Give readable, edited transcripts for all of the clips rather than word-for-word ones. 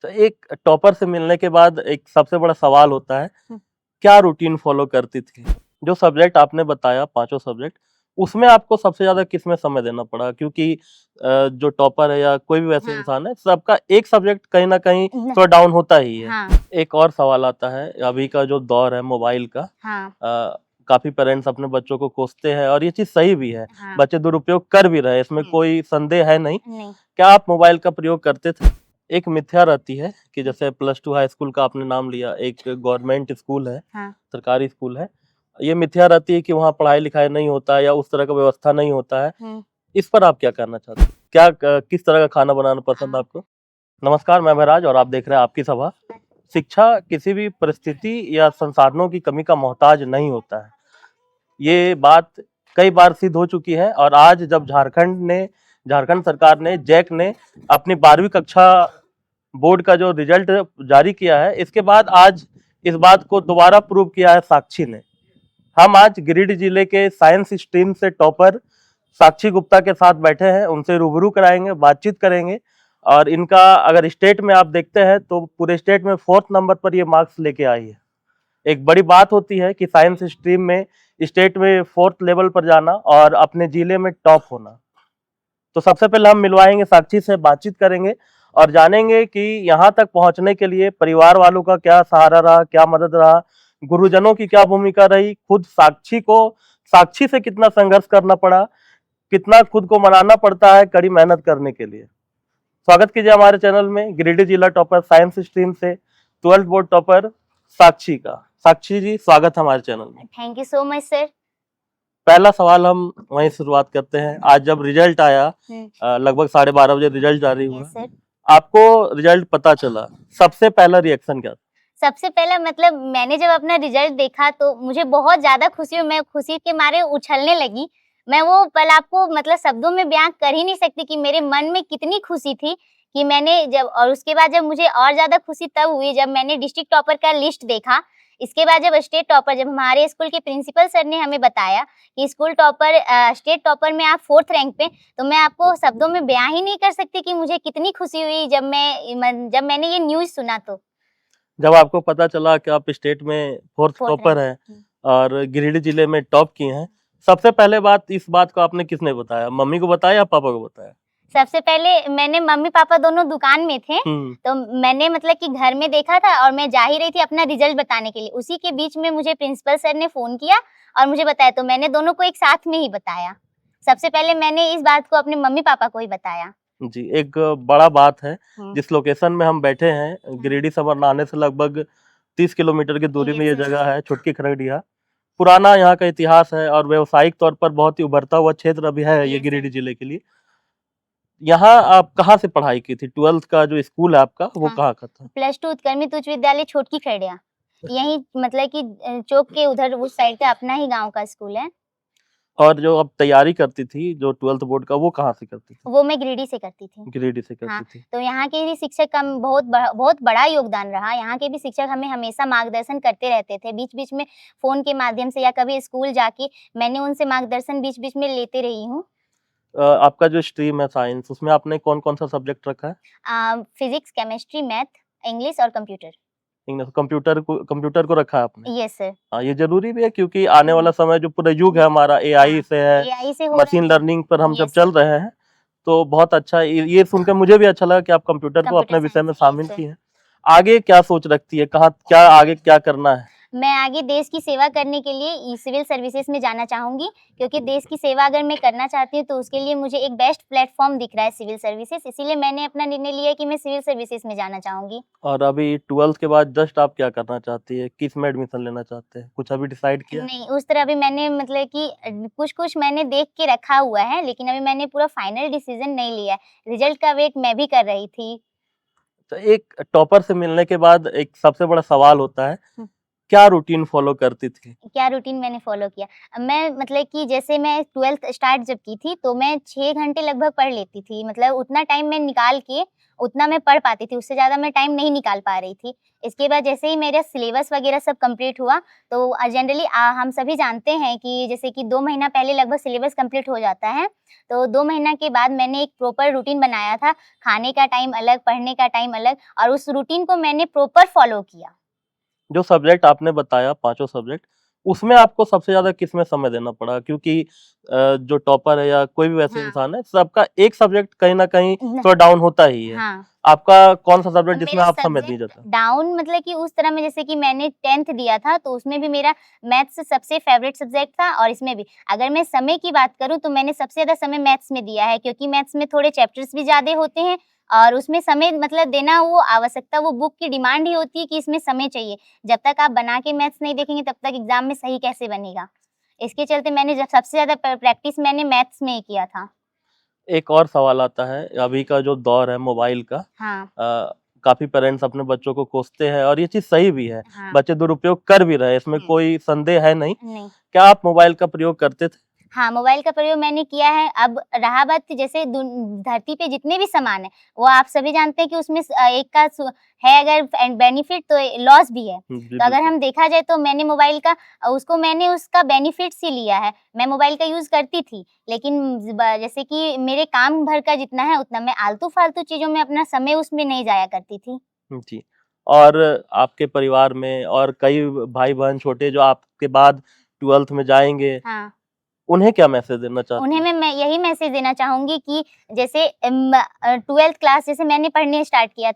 तो एक टॉपर से मिलने के बाद एक सबसे बड़ा सवाल होता है, हम्म। क्या रूटीन फॉलो करती थी? जो सब्जेक्ट आपने बताया, पांचों सब्जेक्ट, उसमें आपको सबसे ज्यादा किसमें समय देना पड़ा? क्योंकि जो टॉपर है या कोई भी वैसे हाँ। इंसान है, सबका एक सब्जेक्ट कहीं ना कहीं न- थोड़ा डाउन होता ही है। हाँ। एक और सवाल आता है, अभी का जो दौर है मोबाइल का, हाँ। काफी पेरेंट्स अपने बच्चों को कोसते हैं और ये चीज सही भी है। हाँ। बच्चे दुरुपयोग कर भी रहे हैं, इसमें कोई संदेह है नहीं। नहीं। क्या आप मोबाइल का प्रयोग करते थे? एक मिथ्या रहती है कि जैसे +2 हाई स्कूल का आपने नाम लिया, एक गवर्नमेंट स्कूल है, हाँ। सरकारी स्कूल है, ये मिथ्या रहती है कि वहाँ पढ़ाई लिखाई नहीं होता है या उस तरह का व्यवस्था नहीं होता है। इस पर आप क्या कहना चाहते हैं? क्या किस तरह का खाना बनाना पसंद है आपको? नमस्कार, मैं महराज और आप देख रहे हैं आपकी सभा। शिक्षा किसी भी परिस्थिति या संसाधनों की कमी का मोहताज नहीं होता है। ये बात कई बार सिद्ध हो चुकी है और आज जब झारखंड सरकार ने, जैक ने अपनी 12वीं कक्षा बोर्ड का जो रिजल्ट जारी किया है, इसके बाद आज इस बात को दोबारा प्रूव किया है साक्षी ने। हम आज गिरिडीह जिले के साइंस स्ट्रीम से टॉपर साक्षी गुप्ता के साथ बैठे हैं, उनसे रूबरू कराएंगे, बातचीत करेंगे। और इनका अगर स्टेट में आप देखते हैं तो पूरे स्टेट में 4th नंबर पर ये मार्क्स लेके आई है। एक बड़ी बात होती है कि साइंस स्ट्रीम में स्टेट में 4th लेवल पर जाना और अपने जिले में टॉप होना। तो सबसे पहले हम मिलवाएंगे साक्षी से, बातचीत करेंगे और जानेंगे कि यहाँ तक पहुंचने के लिए परिवार वालों का क्या सहारा रहा, क्या मदद रहा, गुरुजनों की क्या भूमिका रही, खुद साक्षी से कितना संघर्ष करना पड़ा, कितना खुद को मनाना पड़ता है कड़ी मेहनत करने के लिए। स्वागत कीजिए हमारे चैनल में गिरिडीह जिला टॉपर साइंस स्ट्रीम से 12th बोर्ड टॉपर साक्षी का। साक्षी जी, स्वागत है हमारे चैनल में। Thank you so much sir. पहला सवाल हम वहीं शुरुआत करते हैं। आज जब रिजल्ट आया, लगभग 12:30 बजे रिजल्ट जारी हुआ, सर, आपको रिजल्ट पता चला, सबसे पहला रिएक्शन क्या था? सबसे पहला मतलब मैंने जब अपना रिजल्ट देखा तो मुझे बहुत ज्यादा खुशी हुई, मैं खुशी के मारे उछलने लगी। मैं वो पल आपको मतलब शब्दों में बयां कर ही नहीं सकती कि मेरे मन में कितनी खुशी थी कि मैंने जब, और उसके बाद जब मुझे और ज्यादा खुशी तब हुई जब मैंने डिस्ट्रिक्ट टॉपर का लिस्ट देखा। इसके बाद जब स्टेट टॉपर, जब हमारे स्कूल के प्रिंसिपल सर ने हमें बताया कि स्कूल टॉपर स्टेट टॉपर में आप 4th रैंक पे, तो मैं आपको शब्दों में बयां ही नहीं कर सकती कि मुझे कितनी खुशी हुई जब मैंने ये न्यूज सुना। तो जब आपको पता चला कि आप स्टेट में 4th 4th टॉपर रैंक। हैं और गिरिडीह जिले में टॉप किए हैं, सबसे पहले बात, इस बात को आपने किसने बताया? मम्मी को बताया या पापा को बताया? सबसे पहले मैंने, मम्मी पापा दोनों दुकान में थे, तो मैंने मतलब कि घर में देखा था और मैं जा ही रही थी अपना रिजल्ट बताने के लिए। उसी के बीच में मुझे प्रिंसिपल सर ने फोन किया और मुझे बताया, तो मैंने दोनों को एक साथ में ही बताया। सबसे पहले मैंने इस बात को अपने मम्मी पापा को ही बताया। जी, एक बड़ा बात है। जिस लोकेशन में हम बैठे हैं, गिरिडीह से आने से लगभग 30 किलोमीटर की दूरी में ये जगह है, छुटकी खरगडिहा। पुराना यहाँ का इतिहास है और व्यावसायिक तौर पर बहुत ही उभरता हुआ क्षेत्र अभी है ये गिरिडीह जिले के लिए। यहाँ आप कहाँ से पढ़ाई की थी? 12th का जो स्कूल है आपका, वो कहाँ का था? +2 उत्क्रमित उच्च विद्यालय छोटकी खरड़िया, यही मतलब कि चौक के उधर उस साइड का अपना ही गांव का स्कूल है। और जो आप तैयारी करती थी जो 12th बोर्ड का, वो कहाँ से करती थी? वो मैं गिरिडीह से करती थी। गिरिडीह से हाँ, करती थी। तो यहाँ के भी शिक्षक का बहुत बड़ा योगदान रहा। यहाँ के भी शिक्षक हमें हमेशा मार्गदर्शन करते रहते थे। बीच-बीच में फ़ोन के माध्यम से या कभी स्कूल जाके मैंने उनसे मार्गदर्शन बीच-बीच में लेते रही हूँ। आपका जो स्ट्रीम है साइंस, उसमें आपने कौन-कौन सा सब्जेक्ट रखा है? फिज़िक्स, केमिस्ट्री, मैथ, इंग्लिश और कंप्यूटर। कंप्यूटर को रखा है आपने? Yes sir. हाँ, ये ज़रूरी भी है क्योंकि आने वाला समय जो पूरा युग है हमारा एआई से है, एआई से हो मशीन लर्निंग पर हम जब यस चल रहे हैं, तो बहुत अच्छा ये सुनकर मुझे भी अच्छा लगा कि आप कंप्यूटर को अपने कंप्यूटर विषय में साइंस शामिल की हैं। आगे क्या सोच रखती है? कहाँ क्या आगे क्या करना है? मैं आगे देश की सेवा करने के लिए सिविल सर्विसेज में जाना चाहूँगी, क्योंकि देश की सेवा अगर मैं करना चाहती हूँ तो उसके लिए मुझे एक बेस्ट प्लेटफ़ॉर्म दिख रहा है सिविल सर्विसेज, इसीलिए मैंने अपना निर्णय लिया है कि मैं सिविल सर्विसेज में जाना चाहूँगी। और अभी 12th के बाद जस्ट आप क्या करना चाहती है? किस में एडमिशन लेना चाहते हैं? कुछ अभी डिसाइड किया? नहीं, उस तरह अभी मैंने मतलब कि कुछ-कुछ मैंने देख के रखा हुआ है, लेकिन अभी मैंने पूरा फाइनल डिसीज़न नहीं लिया है। रिज़ल्ट का वेट मैं भी कर रही थी। तो एक टॉपर से मिलने के बाद एक सबसे बड़ा सवाल होता है, क्या रूटीन फॉलो करती थी? क्या रूटीन मैंने फ़ॉलो किया? मैं मतलब कि जैसे मैं 12th स्टार्ट जब की थी, तो मैं 6 घंटे लगभग पढ़ लेती थी। मतलब उतना टाइम मैं निकाल के उतना मैं पढ़ पाती थी, उससे ज़्यादा मैं टाइम नहीं निकाल पा रही थी। इसके बाद जैसे ही मेरा सिलेबस वगैरह सब कंप्लीट हुआ, तो जनरली हम सभी जानते हैं कि जैसे कि 2 महीना पहले लगभग सिलेबस कंप्लीट हो जाता है। तो 2 महीना के बाद मैंने एक प्रॉपर रूटीन बनाया था, खाने का टाइम अलग, पढ़ने का टाइम अलग, और उस रूटीन को मैंने प्रॉपर फॉलो किया। जो सब्जेक्ट आपने बताया, पांचों सब्जेक्ट, उसमें आपको सबसे ज्यादा किसमें समय देना पड़ा? क्योंकि जो टॉपर है या कोई भी वैसे हाँ। इंसान है, सबका एक सब्जेक्ट कहीं ना कहीं न- थोड़ा डाउन होता ही है। हाँ। आपका कौन सा सब्जेक्ट जिसमें मेरा आप समय नहीं सब्जेक्ट जाता? डाउन मतलब कि उस तरह में, जैसे कि मैंने 10th दिया था, तो उसमें भी मेरा मैथ्स सबसे फेवरेट सब्जेक्ट था, और इसमें भी अगर मैं समय की बात करूँ तो मैंने सबसे ज़्यादा समय मैथ्स में दिया है, क्योंकि मैथ्स में थोड़े चैप्टर्स भी ज़्यादा होते हैं, और उसमें समय मतलब देना वो आवश्यकता, वो बुक की डिमांड ही होती है कि इसमें समय चाहिए। जब तक आप बना के मैथ्स नहीं देखेंगे तब तक एग्ज़ाम में सही कैसे बनेगा? इसके चलते मैंने जब सबसे ज़्यादा प्रैक्टिस मैंने मैथ्स में ही किया था। एक और सवाल आता है, अभी का जो दौर है मोबाइल का, हाँ, काफी पेरेंट्स अपने बच्चों को कोसते हैं और ये चीज सही भी है। हाँ। बच्चे दुरुपयोग कर भी रहे हैं, इसमें कोई संदेह है नहीं। नहीं। क्या आप मोबाइल का प्रयोग करते थे? हाँ, मोबाइल का प्रयोग मैंने किया है। अब रहा बात कि जैसे धरती पे जितने भी सामान हैं, वो आप सभी जानते हैं कि उसमें एक का है अगर बेनिफिट, तो लॉस भी है। जी तो अगर बिल्कुल। हम देखा जाए तो मैंने मोबाइल का मैंने उसका बेनिफिट्स ही लिया है। मैं मोबाइल का यूज़ करती थी, लेकिन जैसे कि मेरे काम भर का जितना है उतना, मैं आलतू-फालतू चीज़ों में अपना समय उसमें नहीं जाया करती थी। जी। और आपके परिवार में और कई भाई बहन छोटे जो आपके बाद 12th में जाएंगे, हाँ। उन्हें क्या मैसेज देना चाहते उन्हें हैं? मैं यही मैसेज देना चाहूँगी कि जैसे 12th क्लास जैसे मैंने पढ़ना स्टार्ट किया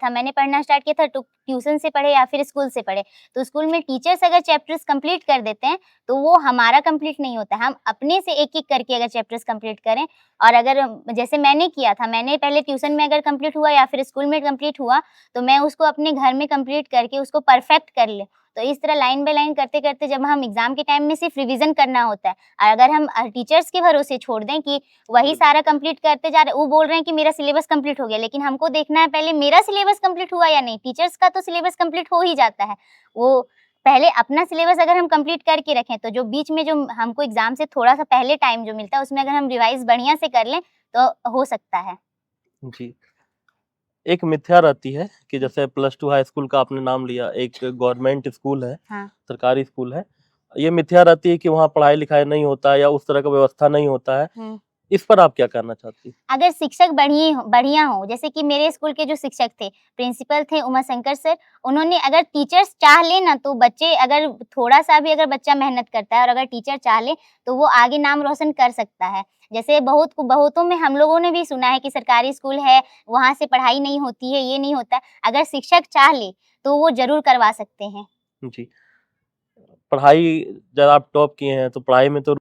था, तो ट्यूशन से पढ़े या फिर स्कूल से पढ़े। तो स्कूल में टीचर्स अगर चैप्टर्स कंप्लीट कर देते हैं, तो वो हमारा कंप्लीट नहीं होता। हम अपने से एक-एक करके अगर चैप्टर्स कंप्लीट करें, और अगर जैसे मैंने किया था, मैंने पहले ट्यूशन में अगर कंप्लीट हुआ या फिर स्कूल में कंप्लीट हुआ, तो मैं उसको अपने घर में कंप्लीट करके उसको परफेक्ट कर लें। तो इस तरह लाइन बाय लाइन करते-करते जब हम एग्ज़ाम के टाइम में सिर्फ रिवीज़न करना होता है, और अगर हम टीचर्स के भरोसे छोड़ दें कि वही सारा कंप्लीट करते जा रहे हैं, वो बोल रहे हैं कि मेरा सिलेबस कंप्लीट हो गया, लेकिन हमको देखना है पहले मेरा सिलेबस कंप्लीट हुआ या नहीं। टीचर्स का तो सिलेबस कंप्लीट हो ही जाता है। वो पहले अपना सिलेबस अगर हम कंप्लीट करके रखें, तो जो बीच में जो हमको एग्ज़ाम से थोड़ा-सा पहले टाइम जो मिलता है, उसमें अगर हम रिवाइज़ बढ़िया से कर लें, तो हो सकता है। जी। एक मिथ्या रहती है कि जैसे प्लस टू हाई स्कूल का आपने नाम लिया, एक गवर्नमेंट स्कूल है, हाँ। सरकारी स्कूल है। ये मिथ्या रहती है कि वहाँ पढ़ाई लिखाई नहीं होता है या उस तरह का व्यवस्था नहीं होता है। हुँ। इस पर आप क्या कहना चाहती हैं? अगर शिक्षक बढ़िया हो, जैसे कि मेरे स्कूल के जो शिक्षक थे, प्रिंसिपल थे उमा शंकर सर, उन्होंने अगर टीचर्स चाह लें ना, तो बच्चे अगर थोड़ा-सा भी अगर बच्चा मेहनत करता है और अगर टीचर चाह ले, तो वो आगे नाम रोशन कर सकता है। जैसे बहुतों में हम लोगों ने भी सुना है कि सरकारी स्कूल है, वहाँ से पढ़ाई नहीं होती है, ये नहीं होता है। अगर शिक्षक चाह ले, तो वो ज़रूर करवा सकते हैं। जी। पढ़ाई जब आप टॉप किए हैं, तो पढ़ाई में तो